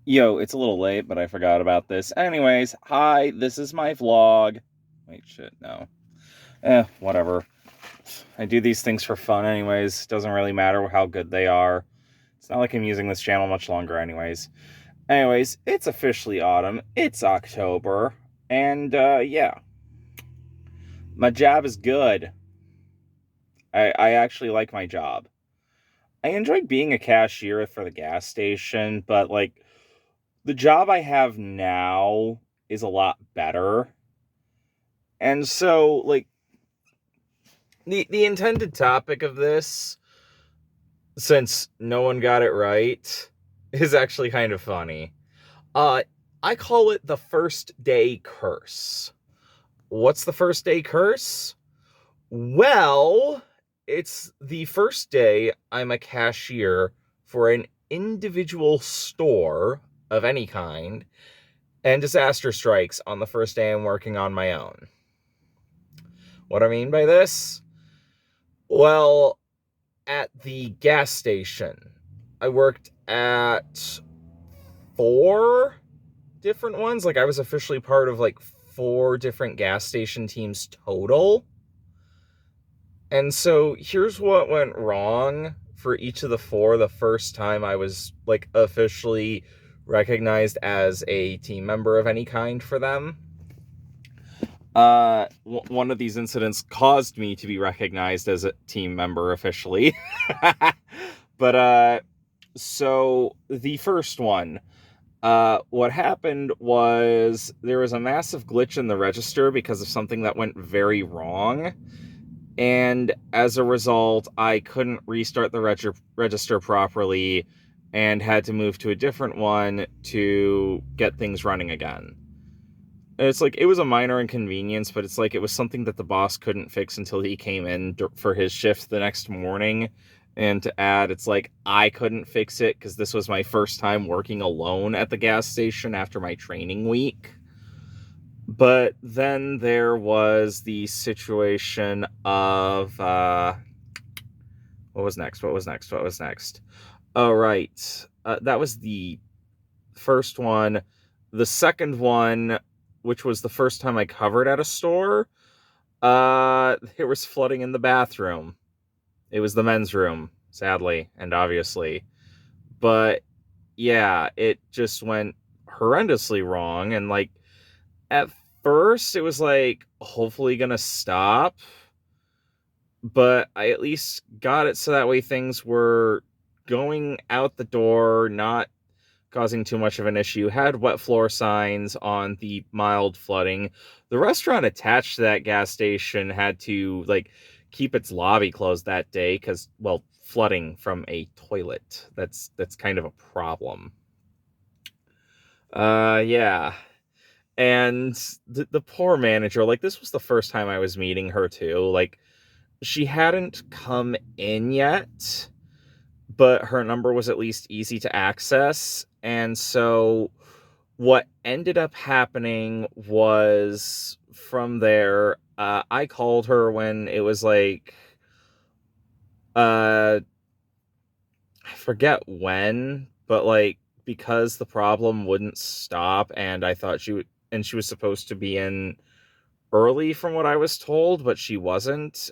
Yo, it's a little late, but I forgot about this. Anyways, hi, this is my vlog. Wait, shit, no. Whatever. I do these things for fun anyways. Doesn't really matter how good they are. It's not like I'm using this channel much longer anyways. Anyways, it's officially autumn. It's October. And, yeah. My job is good. I actually like my job. I enjoy being a cashier for the gas station, but, like, the job I have now is a lot better. And so, like, the intended topic of this, since no one got it right, is actually kind of funny. Uh, I call it the first day curse. What's the first day curse? Well, it's the first day I'm a cashier for an individual store of any kind, and disaster strikes on the first day I'm working on my own. What I mean by this? Well, at the gas station, I worked at 4 different ones. Like, I was officially part of, like, 4 different gas station teams total. And so here's what went wrong for each of the 4 the first time I was, like, officially recognized as a team member of any kind for them. One of these incidents caused me to be recognized as a team member officially. But, so the first one, what happened was there was a massive glitch in the register because of something that went very wrong. And as a result, I couldn't restart the register properly and had to move to a different one to get things running again. And it's like, it was a minor inconvenience, but it's like, it was something that the boss couldn't fix until he came in for his shift the next morning. And to add, it's like, I couldn't fix it because this was my first time working alone at the gas station after my training week. But then there was the situation of, what was next? Oh, right. That was the first one. The second one, which was the first time I covered at a store, there was flooding in the bathroom. It was the men's room, sadly and obviously. But yeah, it just went horrendously wrong. And, like, at first it was like hopefully gonna stop, but I at least got it so that way things were going out the door, not causing too much of an issue. Had wet floor signs on the mild flooding. The restaurant attached to that gas station had to, like, keep its lobby closed that day because, well, flooding from a toilet. That's kind of a problem. Yeah. And the poor manager, like, this was the first time I was meeting her too. Like, she hadn't come in yet, but her number was at least easy to access. And so what ended up happening was, from there, I called her when it was like, I forget when, but, like, because the problem wouldn't stop, and I thought she was supposed to be in early from what I was told, but she wasn't.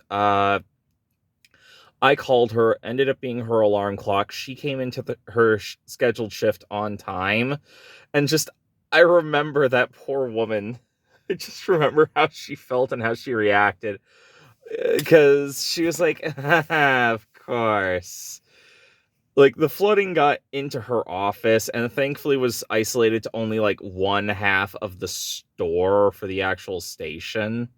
I called her, ended up being her alarm clock. She came into her scheduled shift on time, and just, I remember that poor woman. I just remember how she felt and how she reacted, because she was like, of course. Like, the flooding got into her office and thankfully was isolated to only, like, one half of the store for the actual station.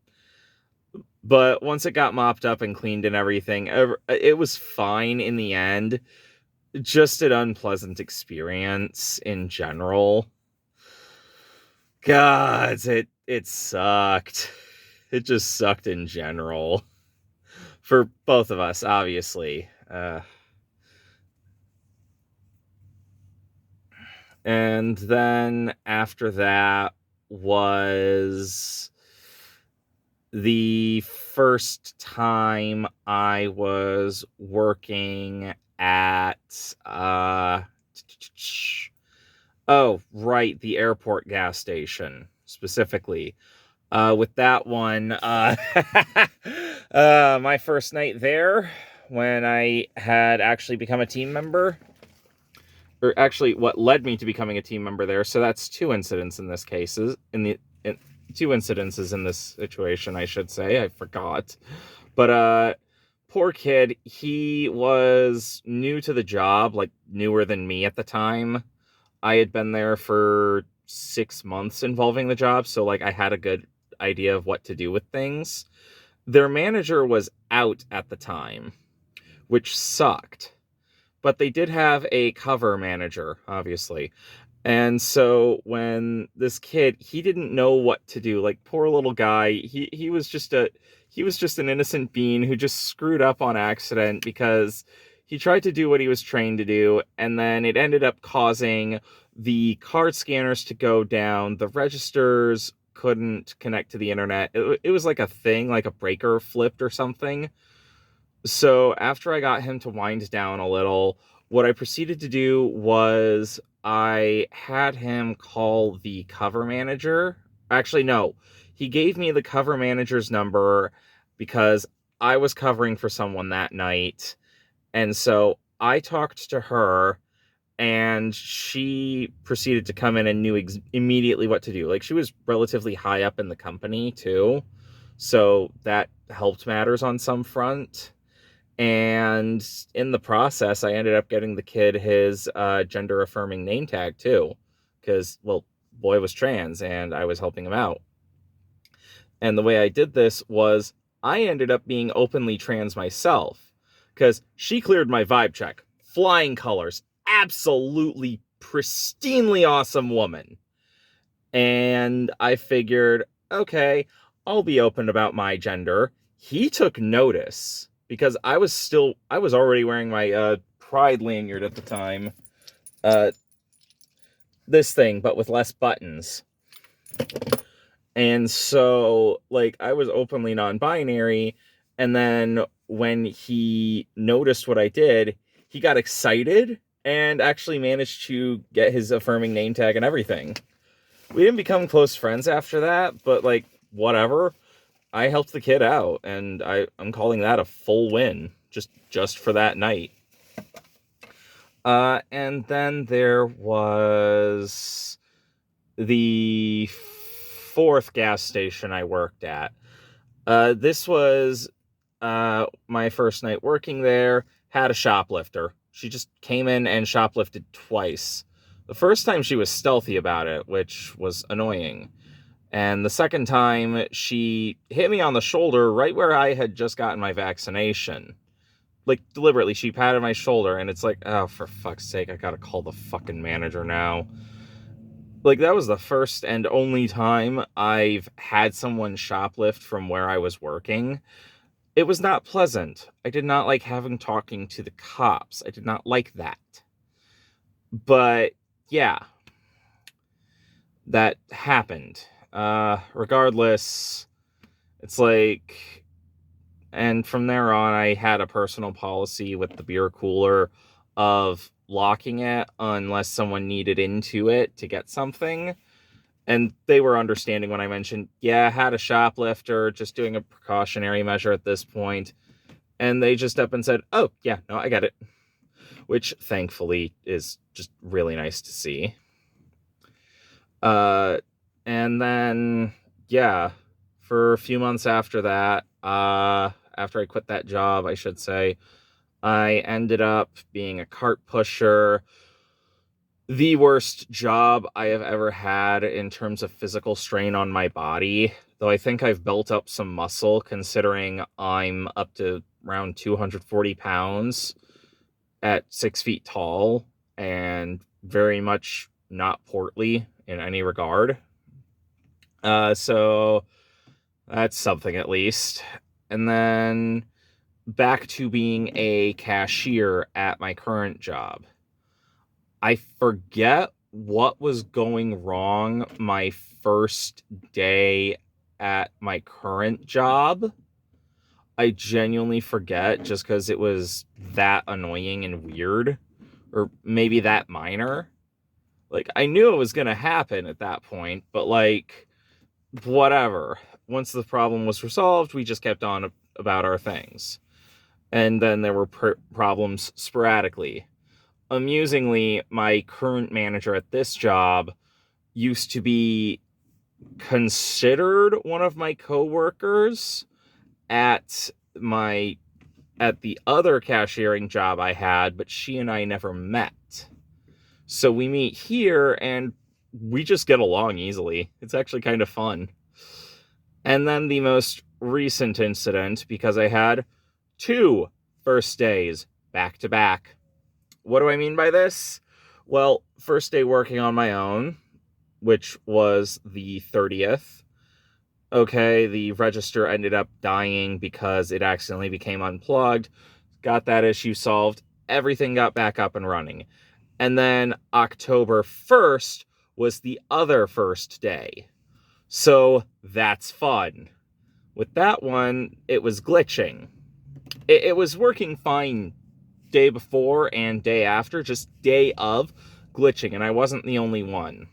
But once it got mopped up and cleaned and everything, it was fine in the end. Just an unpleasant experience in general. God, it sucked. It just sucked in general. For both of us, obviously. And then after that was the first time I was working at Oh, right, the airport gas station, specifically. With that one, my first night there, when I had actually become a team member, or actually what led me to becoming a team member there. So that's two incidents in this case. Two incidences in this situation, I should say. I forgot. But poor kid, he was new to the job, like newer than me at the time. I had been there for 6 months involving the job, so like I had a good idea of what to do with things. Their manager was out at the time, which sucked. But they did have a cover manager, obviously. And so when this kid, he didn't know what to do. Like, poor little guy, he was just an innocent being who just screwed up on accident because he tried to do what he was trained to do, and then it ended up causing the card scanners to go down. The registers couldn't connect to the internet. It was like a thing, like a breaker flipped or something. So after I got him to wind down a little, what I proceeded to do was I had him call the cover manager. Actually, no, he gave me the cover manager's number because I was covering for someone that night. And so I talked to her, and she proceeded to come in and knew immediately what to do. Like, she was relatively high up in the company too. So that helped matters on some front. And in the process, I ended up getting the kid his gender affirming name tag too, because, well, boy was trans and I was helping him out. And the way I did this was I ended up being openly trans myself, because she cleared my vibe check. Flying colors. Absolutely pristinely awesome woman. And I figured, okay, I'll be open about my gender. He took notice because I was already wearing my pride lanyard at the time. Uh, this thing, but with less buttons. And so, like, I was openly non-binary, and then when he noticed what I did, he got excited and actually managed to get his affirming name tag and everything. We didn't become close friends after that, but, like, whatever. I helped the kid out, and I'm calling that a full win, just for that night. And then there was the fourth gas station I worked at. This was my first night working there. Had a shoplifter. She just came in and shoplifted twice. The first time she was stealthy about it, which was annoying. And the second time, she hit me on the shoulder right where I had just gotten my vaccination. Like, deliberately, she patted my shoulder, and it's like, oh, for fuck's sake, I gotta call the fucking manager now. Like, that was the first and only time I've had someone shoplift from where I was working. It was not pleasant. I did not like having talking to the cops. I did not like that. But, yeah, that happened. Regardless, it's like, and from there on, I had a personal policy with the beer cooler of locking it unless someone needed into it to get something. And they were understanding when I mentioned, yeah, I had a shoplifter, just doing a precautionary measure at this point. And they just up and said, oh, yeah, no, I get it. Which, thankfully, is just really nice to see. And then, yeah, for a few months after that, after I quit that job, I should say, I ended up being a cart pusher. The worst job I have ever had in terms of physical strain on my body, though I think I've built up some muscle considering I'm up to around 240 pounds at 6 feet tall and very much not portly in any regard. So that's something at least. And then back to being a cashier at my current job. I forget what was going wrong my first day at my current job. I genuinely forget, just because it was that annoying and weird, or maybe that minor. Like, I knew it was going to happen at that point, but like, whatever. Once the problem was resolved, we just kept on about our things. And then there were problems sporadically. Amusingly, my current manager at this job used to be considered one of my coworkers at my at the other cashiering job I had, but she and I never met. So we meet here and we just get along easily. It's actually kind of fun. And then the most recent incident, because I had 2 first days back to back. What do I mean by this? Well, first day working on my own, which was the 30th. Okay, the register ended up dying because it accidentally became unplugged. Got that issue solved. Everything got back up and running. And then October 1st was the other first day. So that's fun. With that one, it was glitching. It was working fine day before and day after, just day of glitching, and I wasn't the only one.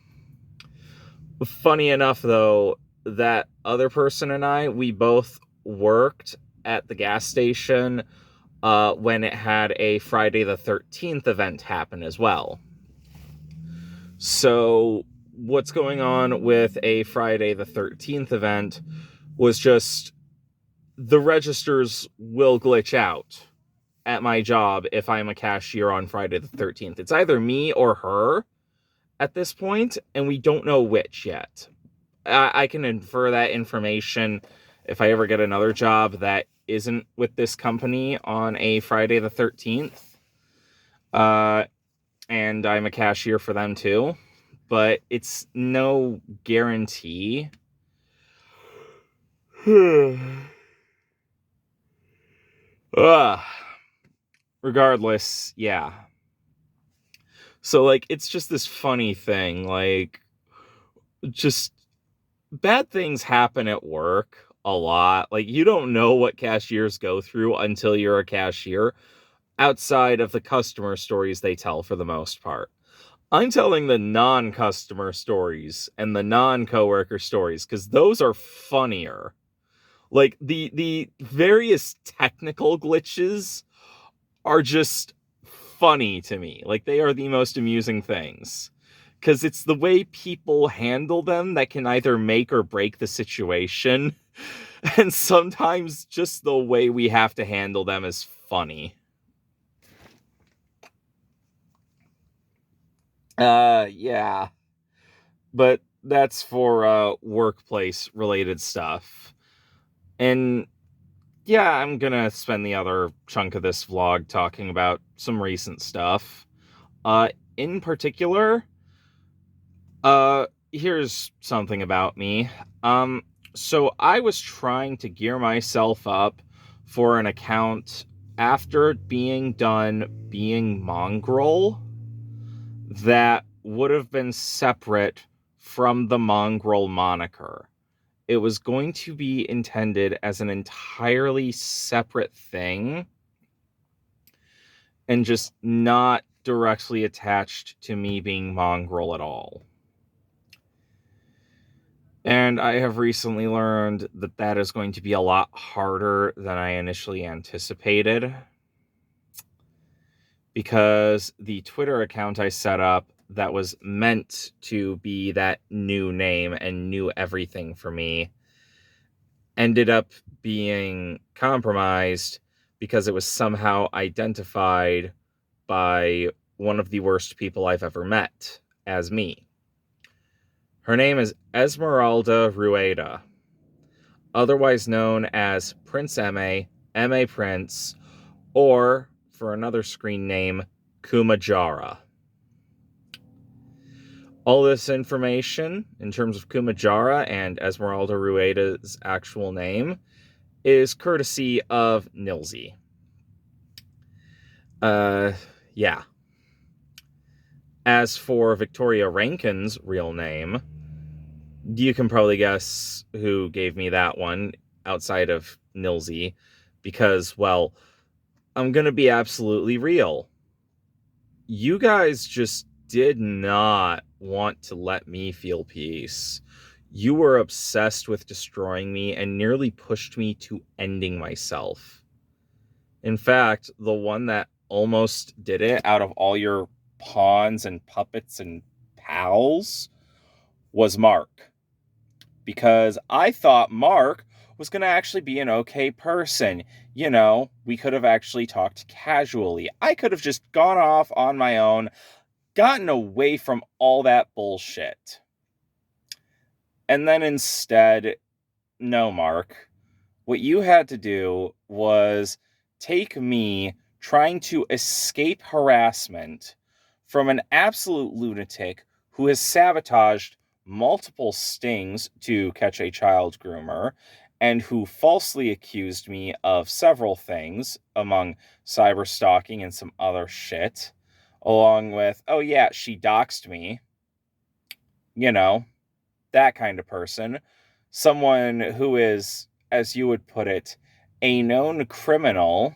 Funny enough, though, that other person and I, we both worked at the gas station when it had a Friday the 13th event happen as well. So what's going on with a Friday the 13th event was just the registers will glitch out at my job if I'm a cashier on Friday the 13th. It's either me or her at this point, and we don't know which yet. I can infer that information if I ever get another job that isn't with this company on a Friday the 13th. And I'm a cashier for them too. But it's no guarantee. Regardless, yeah. So, like, it's just this funny thing. Like, just bad things happen at work a lot. Like, you don't know what cashiers go through until you're a cashier, outside of the customer stories they tell for the most part. I'm telling the non-customer stories and the non-coworker stories because those are funnier. Like, the various technical glitches are just funny to me. Like, they are the most amusing things. Because it's the way people handle them that can either make or break the situation. And sometimes just the way we have to handle them is funny. Yeah. But that's for workplace related stuff. And yeah, I'm gonna spend the other chunk of this vlog talking about some recent stuff. In particular, here's something about me. So I was trying to gear myself up for an account after being done being mongrel that would have been separate from the mongrel moniker. It was going to be intended as an entirely separate thing and just not directly attached to me being mongrel at all. And I have recently learned that that is going to be a lot harder than I initially anticipated, because the Twitter account I set up that was meant to be that new name and new everything for me ended up being compromised because it was somehow identified by one of the worst people I've ever met as me. Her name is Esmeralda Rueda, otherwise known as Prince M.A., M.A. Prince, or, for another screen name, Kumajara. All this information, in terms of Kumajara and Esmeralda Rueda's actual name, is courtesy of Nilsey. Yeah. As for Victoria Rankin's real name, you can probably guess who gave me that one outside of Nilsey, because, well, I'm gonna be absolutely real. You guys just did not want to let me feel peace. You were obsessed with destroying me and nearly pushed me to ending myself. In fact, the one that almost did it out of all your pawns and puppets and pals was Mark. Because I thought Mark was going to actually be an okay person. You know, we could have actually talked casually. I could have just gone off on my own, gotten away from all that bullshit. And then instead, no, Mark. What you had to do was take me trying to escape harassment from an absolute lunatic who has sabotaged multiple stings to catch a child groomer and who falsely accused me of several things, among cyber stalking and some other shit, along with, oh yeah, she doxed me. You know, that kind of person. Someone who is, as you would put it, a known criminal.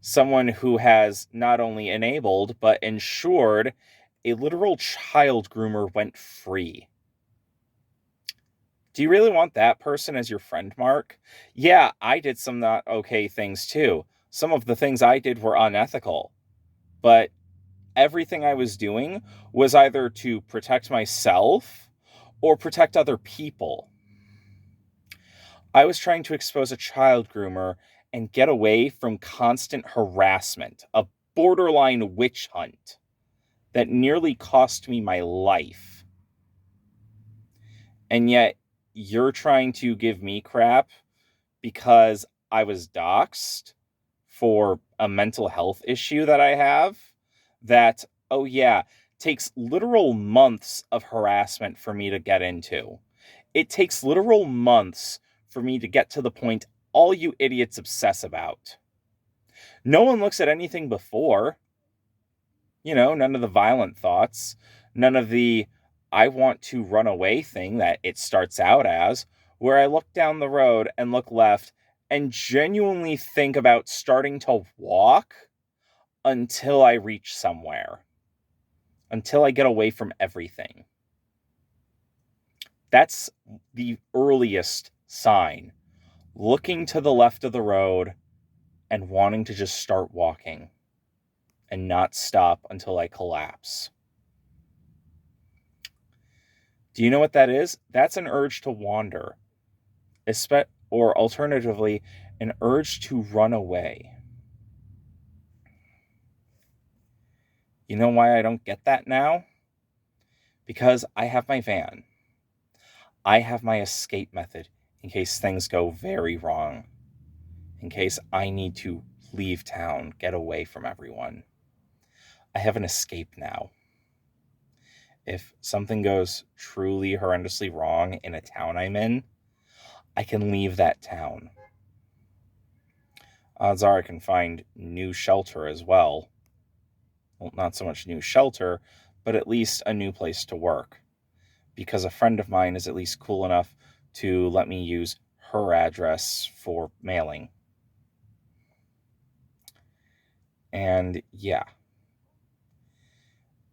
Someone who has not only enabled, but ensured a literal child groomer went free. Do you really want that person as your friend, Mark? Yeah, I did some not okay things too. Some of the things I did were unethical. But everything I was doing was either to protect myself or protect other people. I was trying to expose a child groomer and get away from constant harassment, a borderline witch hunt that nearly cost me my life. And yet, you're trying to give me crap because I was doxxed for a mental health issue that I have that, oh yeah, takes literal months of harassment for me to get into. It takes literal months for me to get to the point all you idiots obsess about. No one looks at anything before. You know, none of the violent thoughts, none of the I want to run away thing that it starts out as, where I look down the road and look left and genuinely think about starting to walk until I reach somewhere, until I get away from everything. That's the earliest sign. Looking to the left of the road and wanting to just start walking and not stop until I collapse. Do you know what that is? That's an urge to wander, or alternatively, an urge to run away. You know why I don't get that now? Because I have my van. I have my escape method in case things go very wrong, in case I need to leave town, get away from everyone. I have an escape now. If something goes truly horrendously wrong in a town I'm in, I can leave that town. Odds are I can find new shelter as well. Well, not so much new shelter, but at least a new place to work. Because a friend of mine is at least cool enough to let me use her address for mailing. And yeah.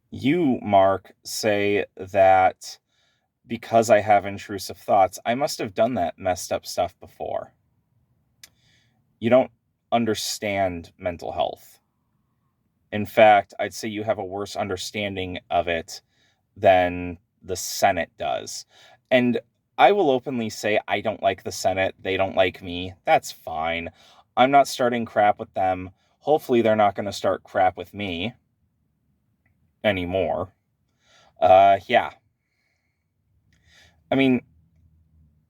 You, Mark, say that because I have intrusive thoughts, I must have done that messed up stuff before. You don't understand mental health. In fact, I'd say you have a worse understanding of it than the Senate does. And I will openly say I don't like the Senate. They don't like me. That's fine. I'm not starting crap with them. Hopefully they're not going to start crap with me anymore. Yeah. I mean,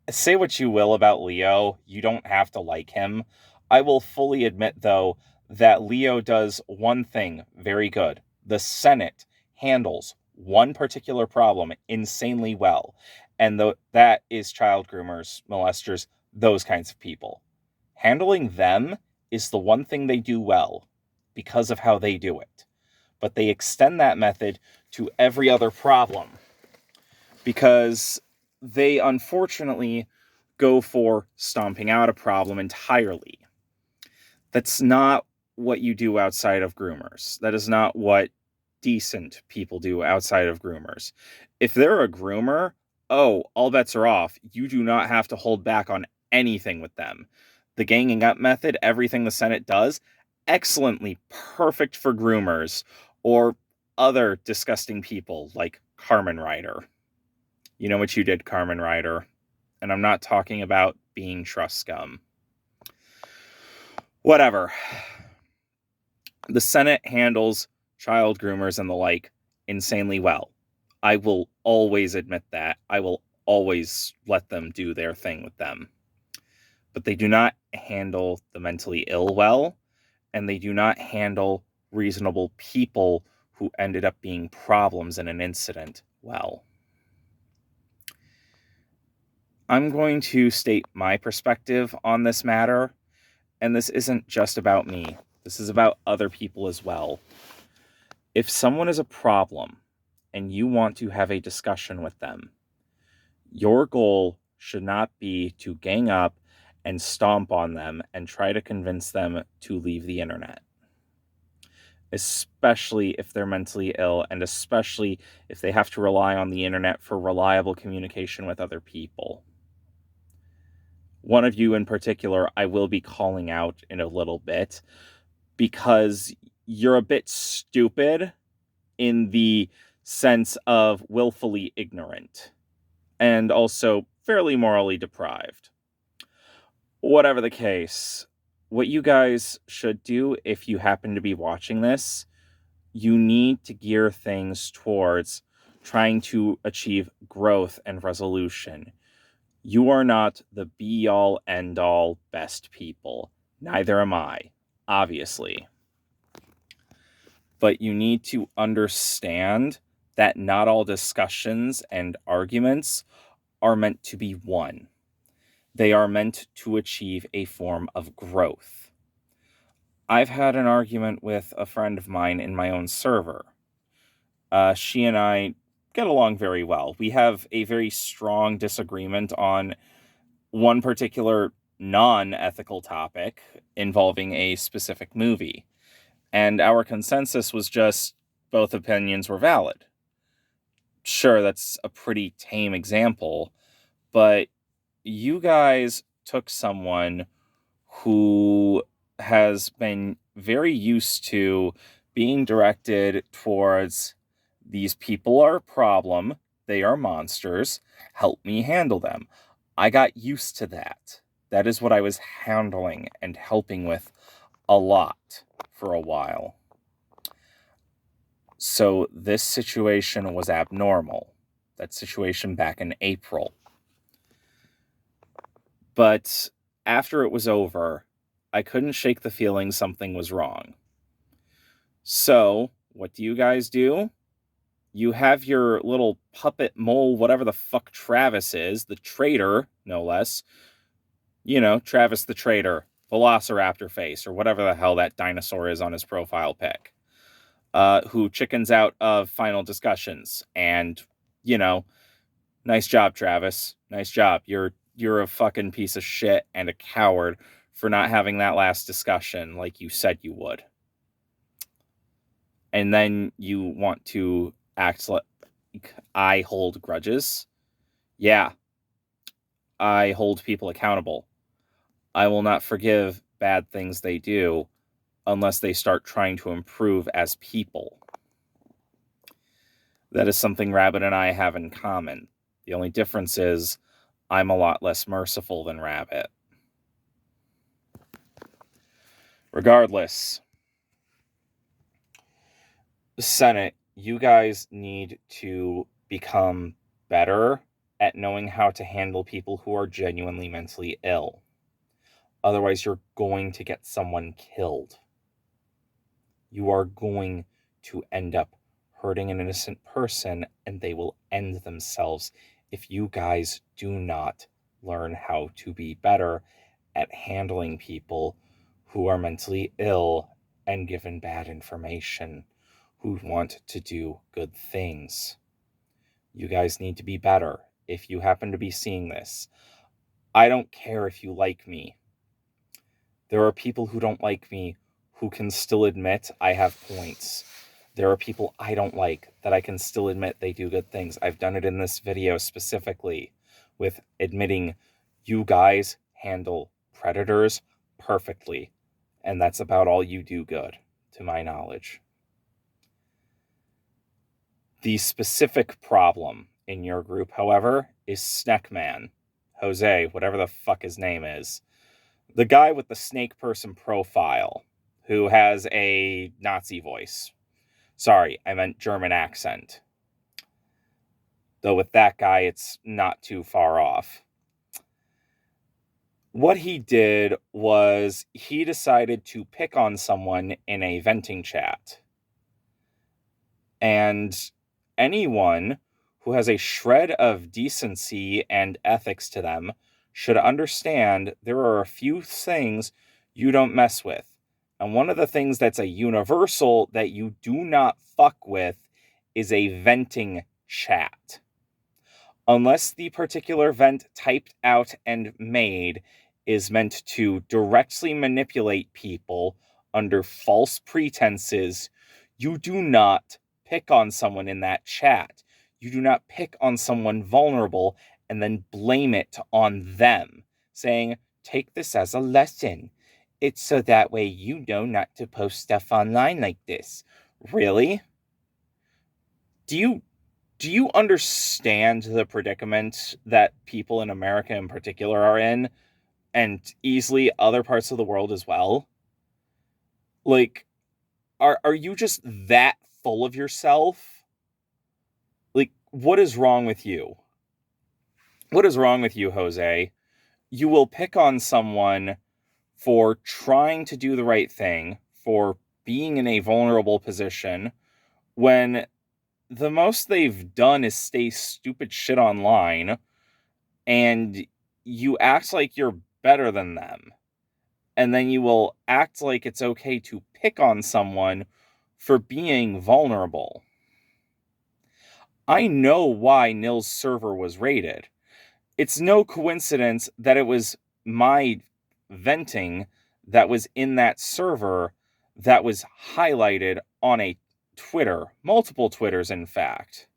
say what you will about Leo. You don't have to like him. I will fully admit, though, that Leo does one thing very good. The Senate handles one particular problem insanely well, and that is child groomers, molesters, those kinds of people. Handling them is the one thing they do well because of how they do it. But they extend that method to every other problem because they unfortunately go for stomping out a problem entirely. That's not what you do outside of groomers. That is not what decent people do outside of groomers. If they're a groomer, oh, all bets are off. You do not have to hold back on anything with them. The ganging up method, everything the Senate does, excellently perfect for groomers or other disgusting people like Carmen Ryder. You know what you did, Carmen Ryder. And I'm not talking about being trust scum. Whatever. The Senate handles child groomers and the like insanely well. I will always admit that. I will always let them do their thing with them. But they do not handle the mentally ill well, and they do not handle reasonable people who ended up being problems in an incident well. I'm going to state my perspective on this matter, and this isn't just about me. This is about other people as well. If someone is a problem and you want to have a discussion with them, your goal should not be to gang up and stomp on them and try to convince them to leave the internet. Especially if they're mentally ill, and especially if they have to rely on the internet for reliable communication with other people. One of you in particular, I will be calling out in a little bit because you're a bit stupid in the sense of willfully ignorant and also fairly morally deprived. Whatever the case, what you guys should do if you happen to be watching this, you need to gear things towards trying to achieve growth and resolution. You are not the be-all, end-all best people. Neither am I, obviously. But you need to understand that not all discussions and arguments are meant to be won. They are meant to achieve a form of growth. I've had an argument with a friend of mine in my own server. She and I get along very well. We have a very strong disagreement on one particular non-ethical topic involving a specific movie. And our consensus was just both opinions were valid. Sure, that's a pretty tame example, but you guys took someone who has been very used to being directed towards these people are a problem, they are monsters, help me handle them. I got used to that. That is what I was handling and helping with a lot for a while. So this situation was abnormal. That situation back in April. But after it was over, I couldn't shake the feeling something was wrong. So, what do you guys do? You have your little puppet mole, whatever the fuck Travis is, the traitor, no less. You know, Travis the traitor, Velociraptor face, or whatever the hell that dinosaur is on his profile pic. Who chickens out of final discussions. And, you know, nice job, Travis. Nice job. You're a fucking piece of shit and a coward for not having that last discussion like you said you would. And then you want to act like I hold grudges. Yeah. I hold people accountable. I will not forgive bad things they do unless they start trying to improve as people. That is something Rabbit and I have in common. The only difference is I'm a lot less merciful than Rabbit. Regardless, the Senate, you guys need to become better at knowing how to handle people who are genuinely mentally ill. Otherwise, you're going to get someone killed. You are going to end up hurting an innocent person, and they will end themselves if you guys do not learn how to be better at handling people who are mentally ill and given bad information, who want to do good things. You guys need to be better. If you happen to be seeing this, I don't care if you like me. There are people who don't like me who can still admit I have points. There are people I don't like that I can still admit they do good things. I've done it in this video specifically with admitting you guys handle predators perfectly. And that's about all you do good, to my knowledge. The specific problem in your group, however, is Snackman. Jose, whatever the fuck his name is. The guy with the snake person profile who has a Nazi voice. Sorry, I meant German accent. Though with that guy, it's not too far off. What he did was he decided to pick on someone in a venting chat. And anyone who has a shred of decency and ethics to them should understand there are a few things you don't mess with. And one of the things that's a universal that you do not fuck with is a venting chat. Unless the particular vent typed out and made is meant to directly manipulate people under false pretenses, you do not pick on someone in that chat. You do not pick on someone vulnerable and then blame it on them, saying, take this as a lesson. It's so that way you know not to post stuff online like this. Really? Do you understand the predicament that people in America in particular are in, and easily other parts of the world as well? Like, are you just that full of yourself? Like, what is wrong with you? What is wrong with you, Jose? You will pick on someone for trying to do the right thing, for being in a vulnerable position, when the most they've done is say stupid shit online, and you act like you're better than them. And then you will act like it's okay to pick on someone for being vulnerable. I know why Nil's server was raided. It's no coincidence that it was my venting that was in that server that was highlighted on a Twitter, multiple Twitters, in fact.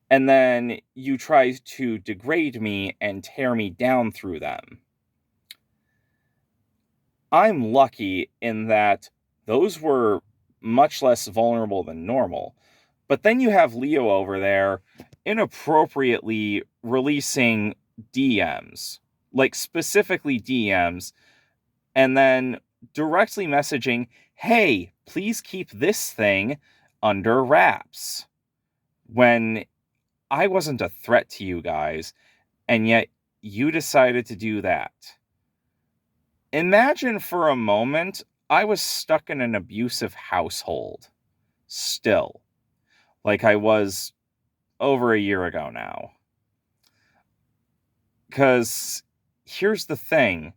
And then you try to degrade me and tear me down through them. I'm lucky in that those were much less vulnerable than normal. But then you have Leo over there inappropriately releasing DMs, like specifically DMs, and then directly messaging, hey, please keep this thing under wraps. When I wasn't a threat to you guys, and yet you decided to do that. Imagine for a moment I was stuck in an abusive household. Still. Like I was over a year ago now. Because here's the thing.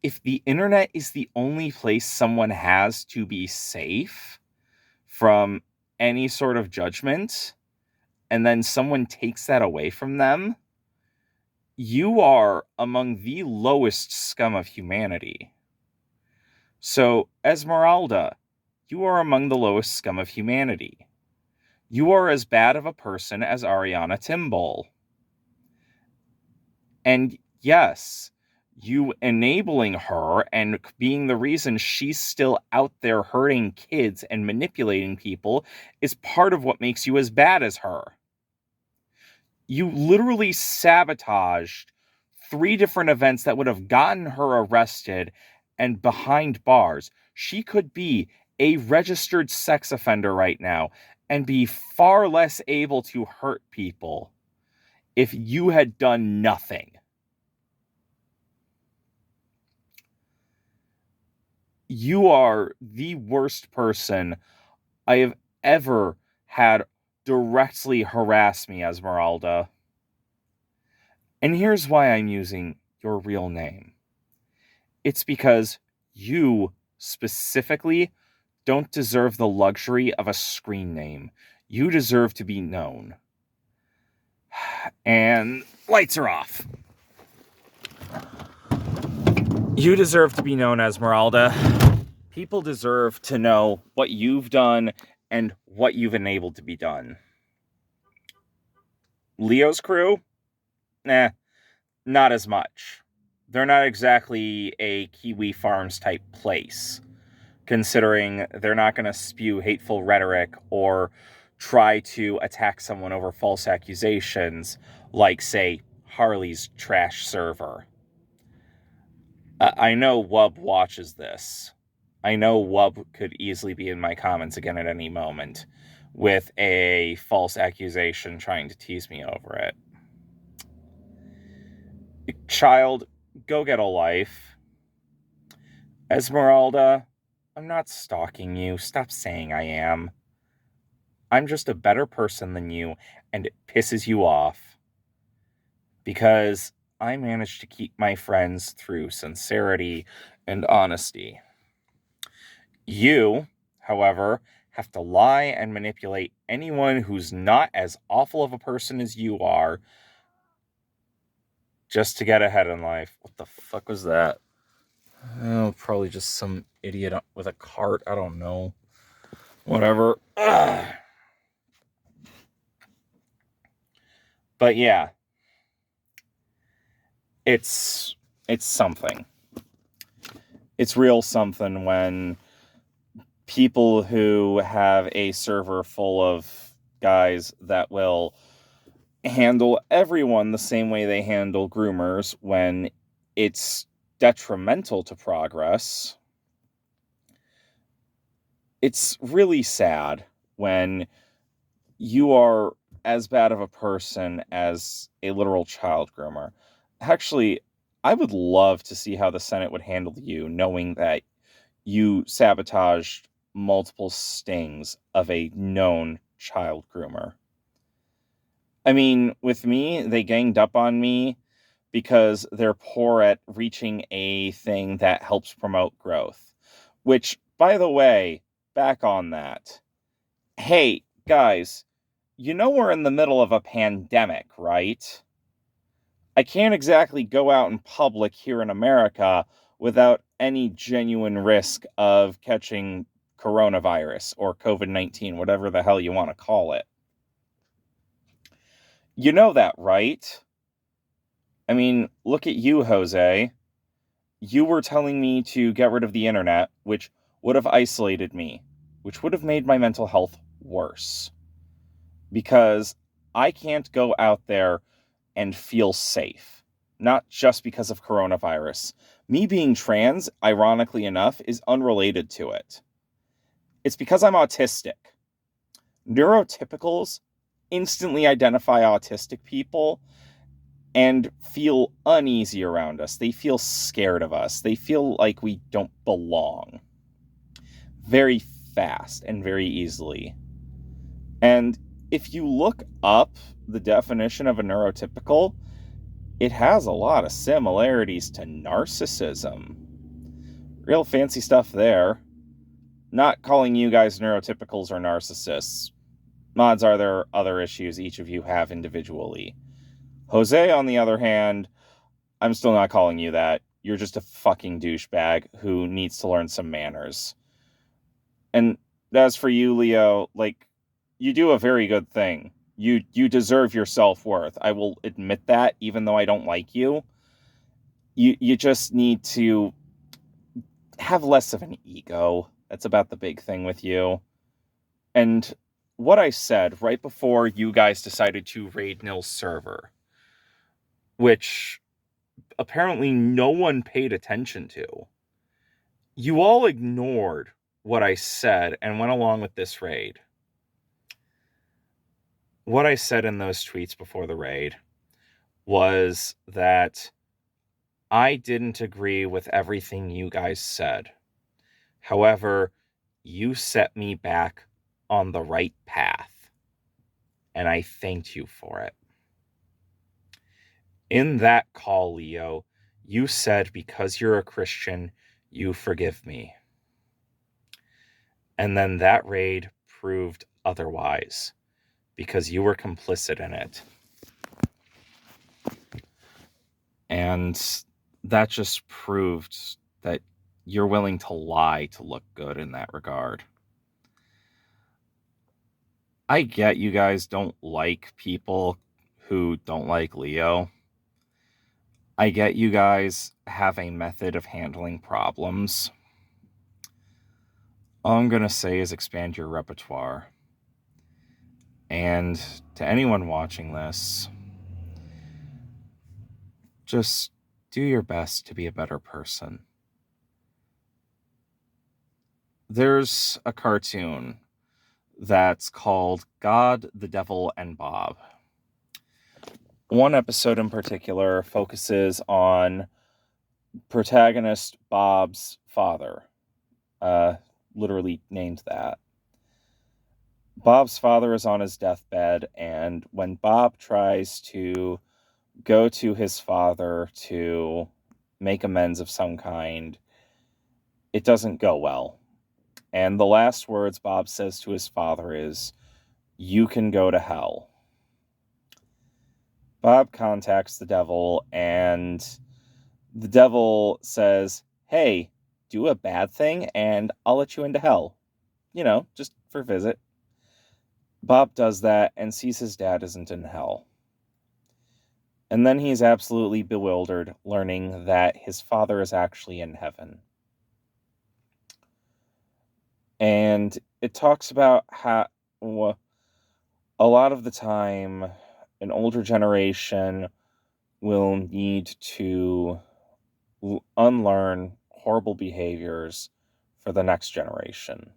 If the internet is the only place someone has to be safe from any sort of judgment, and then someone takes that away from them, you are among the lowest scum of humanity. So, Esmeralda, you are among the lowest scum of humanity. You are as bad of a person as Ariana Timbol. And yes, you enabling her and being the reason she's still out there hurting kids and manipulating people is part of what makes you as bad as her. You literally sabotaged 3 different events that would have gotten her arrested and behind bars. She could be a registered sex offender right now and be far less able to hurt people if you had done nothing. You are the worst person I have ever had directly harass me, Esmeralda. And here's why I'm using your real name. It's because you specifically don't deserve the luxury of a screen name. You deserve to be known. And lights are off. You deserve to be known, Esmeralda. People deserve to know what you've done and what you've enabled to be done. Leo's crew? Nah, not as much. They're not exactly a Kiwi Farms type place, considering they're not going to spew hateful rhetoric or try to attack someone over false accusations, like, say, Harley's trash server. I know Wub watches this. I know Wub could easily be in my comments again at any moment with a false accusation trying to tease me over it. Child, go get a life. Esmeralda, I'm not stalking you. Stop saying I am. I'm just a better person than you, and it pisses you off. Because I managed to keep my friends through sincerity and honesty. You, however, have to lie and manipulate anyone who's not as awful of a person as you are just to get ahead in life. What the fuck was that? Oh, probably just some idiot with a cart. I don't know. Whatever. Ugh. But yeah, it's something. It's real something when people who have a server full of guys that will handle everyone the same way they handle groomers when it's detrimental to progress. It's really sad when you are as bad of a person as a literal child groomer. Actually, I would love to see how the Senate would handle you, knowing that you sabotaged multiple stings of a known child groomer. I mean, with me, they ganged up on me because they're poor at reaching a thing that helps promote growth. Which, by the way, back on that. Hey, guys, you know we're in the middle of a pandemic, right? I can't exactly go out in public here in America without any genuine risk of catching coronavirus or COVID-19, whatever the hell you want to call it. You know that, right? I mean, look at you, Jose. You were telling me to get rid of the internet, which would have isolated me, which would have made my mental health worse. Because I can't go out there and feel safe. Not just because of coronavirus. Me being trans, ironically enough, is unrelated to it. It's because I'm autistic. Neurotypicals instantly identify autistic people and feel uneasy around us. They feel scared of us. They feel like we don't belong. Very fast and very easily. And if you look up the definition of a neurotypical, it has a lot of similarities to narcissism. Real fancy stuff there. Not calling you guys neurotypicals or narcissists. Odds are there are other issues each of you have individually. Jose, on the other hand, I'm still not calling you that. You're just a fucking douchebag who needs to learn some manners. And as for you, Leo, like, you do a very good thing. You deserve your self-worth. I will admit that, even though I don't like you. You just need to have less of an ego. That's about the big thing with you. And what I said right before you guys decided to raid Nil's server, which apparently no one paid attention to. You all ignored what I said and went along with this raid. What I said in those tweets before the raid was that I didn't agree with everything you guys said. However, you set me back on the right path, and I thanked you for it. In that call, Leo, you said because you're a Christian, you forgive me. And then that raid proved otherwise, because you were complicit in it. And that just proved that you're willing to lie to look good in that regard. I get you guys don't like people who don't like Leo. I get you guys have a method of handling problems. All I'm going to say is expand your repertoire. And to anyone watching this, just do your best to be a better person. There's a cartoon that's called God, the Devil, and Bob. One episode in particular focuses on protagonist Bob's father, literally named that. Bob's father is on his deathbed, and when Bob tries to go to his father to make amends of some kind, it doesn't go well. And the last words Bob says to his father is, "You can go to hell." Bob contacts the devil, and the devil says, "Hey, do a bad thing, and I'll let you into hell. Just for a visit." Bob does that and sees his dad isn't in hell. And then he's absolutely bewildered, learning that his father is actually in heaven. And it talks about how a lot of the time an older generation will need to unlearn horrible behaviors for the next generation.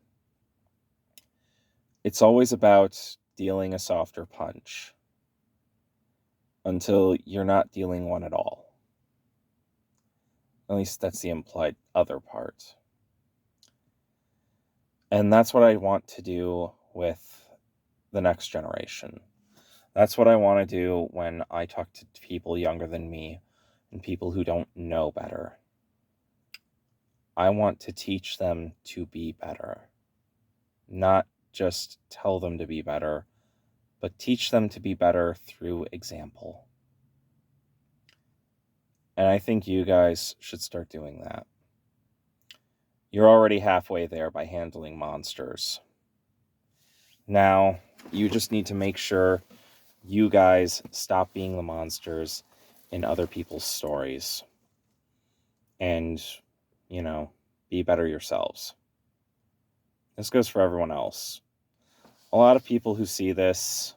It's always about dealing a softer punch until you're not dealing one at all. At least that's the implied other part. And that's what I want to do with the next generation. That's what I want to do when I talk to people younger than me and people who don't know better. I want to teach them to be better. Not just tell them to be better, but teach them to be better through example. And I think you guys should start doing that. You're already halfway there by handling monsters. Now, you just need to make sure you guys stop being the monsters in other people's stories. And, be better yourselves. This goes for everyone else. A lot of people who see this,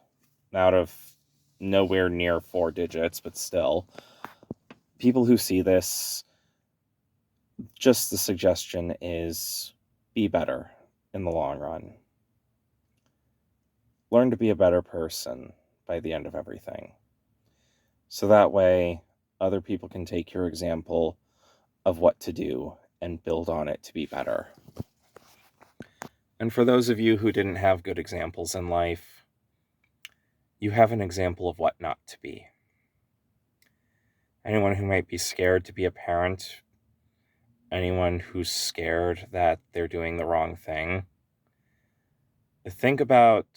out of nowhere near 4 digits, but still, people who see this, just the suggestion is be better in the long run. Learn to be a better person by the end of everything. So that way, other people can take your example of what to do and build on it to be better. And for those of you who didn't have good examples in life, you have an example of what not to be. Anyone who might be scared to be a parent, anyone who's scared that they're doing the wrong thing, think about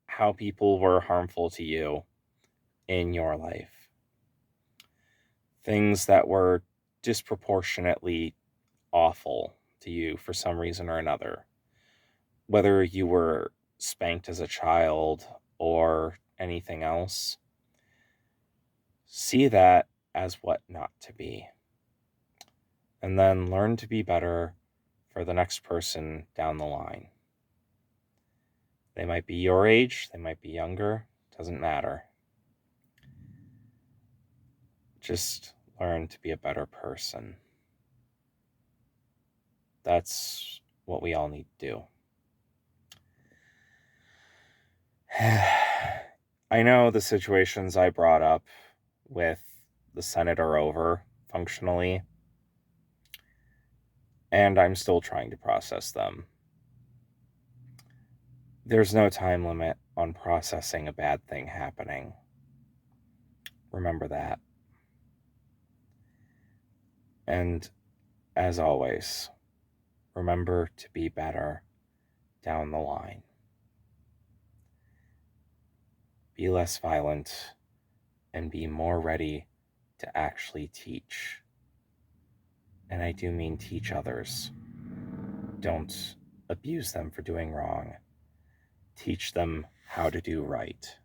how people were harmful to you in your life. Things that were disproportionately awful to you for some reason or another. Whether you were spanked as a child or anything else, see that as what not to be. And then learn to be better for the next person down the line. They might be your age, they might be younger, doesn't matter. Just learn to be a better person. That's what we all need to do. I know the situations I brought up with the Senate are over, functionally, and I'm still trying to process them. There's no time limit on processing a bad thing happening. Remember that. And as always, remember to be better down the line. Be less violent and be more ready to actually teach. And I do mean teach others. Don't abuse them for doing wrong. Teach them how to do right.